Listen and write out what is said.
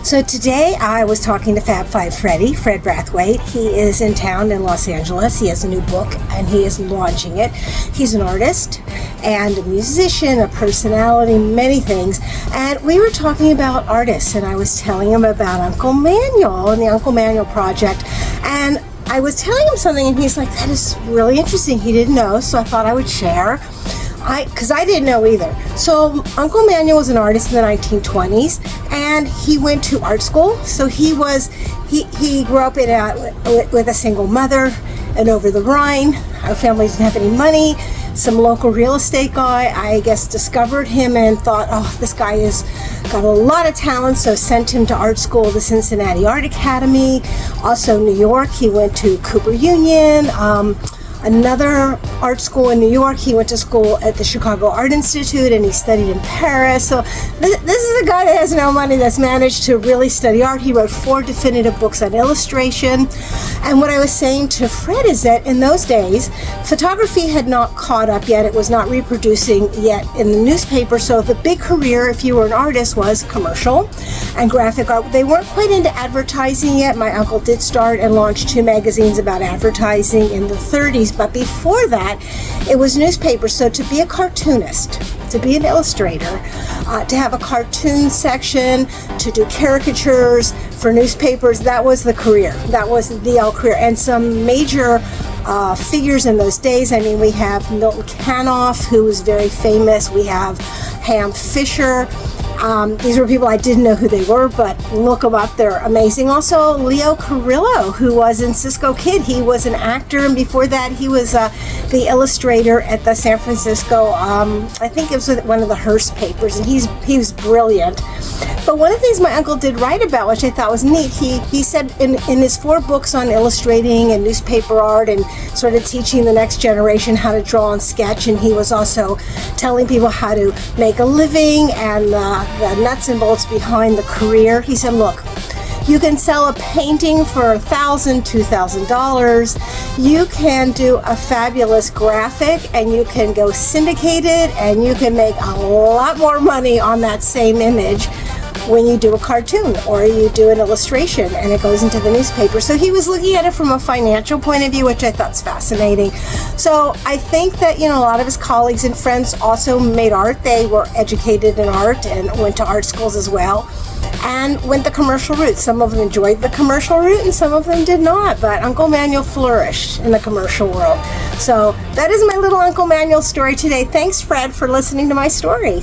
So today I was talking to Fab Five Fred Brathwaite. He is in town in Los Angeles. He has a new book and he is launching it. He's an artist and a musician, a personality, many things. And we were talking about artists, and I was telling him about Uncle Manuel and the Uncle Manuel project. And I was telling him something and he's like, that is really interesting. He didn't know, so I thought I would share. Because I didn't know either. So Uncle Manuel was an artist in the 1920s, and he went to art school. So he grew up with a single mother, and over the Rhine. Our family didn't have any money. Some local real estate guy, I guess, discovered him and thought, oh, this guy has got a lot of talent, so sent him to art school, the Cincinnati Art Academy. Also New York, he went to Cooper Union. Another art school in New York. He went to school at the Chicago Art Institute, and he studied in Paris. So this is a guy that has no money that's managed to really study art. He wrote 4 definitive books on illustration. And what I was saying to Fred is that in those days, photography had not caught up yet. It was not reproducing yet in the newspaper. So the big career, if you were an artist, was commercial and graphic art. They weren't quite into advertising yet. My uncle did start and launch 2 magazines about advertising in the 30s. But before that, it was newspapers. So to be a cartoonist, to be an illustrator, to have a cartoon section, to do caricatures for newspapers, that was the career. That was the career. And some major figures in those days. I mean, we have Milton Canoff, who was very famous. We have Ham Fisher. These were people I didn't know who they were, but look them up. They're amazing. Also, Leo Carrillo, who was in Cisco Kid. He was an actor, and before that, he was the illustrator at the San Francisco, I think it was one of the Hearst papers, and he was brilliant. But one of the things my uncle did write about, which I thought was neat, he said in his 4 books on illustrating and newspaper art and sort of teaching the next generation how to draw and sketch, and he was also telling people how to make a living and the nuts and bolts behind the career. He said, look, you can sell a painting for $1,000, $2,000. You can do a fabulous graphic, and you can go syndicated, and you can make a lot more money on that same image when you do a cartoon or you do an illustration and it goes into the newspaper. So he was looking at it from a financial point of view, which I thought was fascinating. So I think that, a lot of his colleagues and friends also made art. They were educated in art and went to art schools as well and went the commercial route. Some of them enjoyed the commercial route and some of them did not, but Uncle Manuel flourished in the commercial world. So that is my little Uncle Manuel story today. Thanks, Fred, for listening to my story.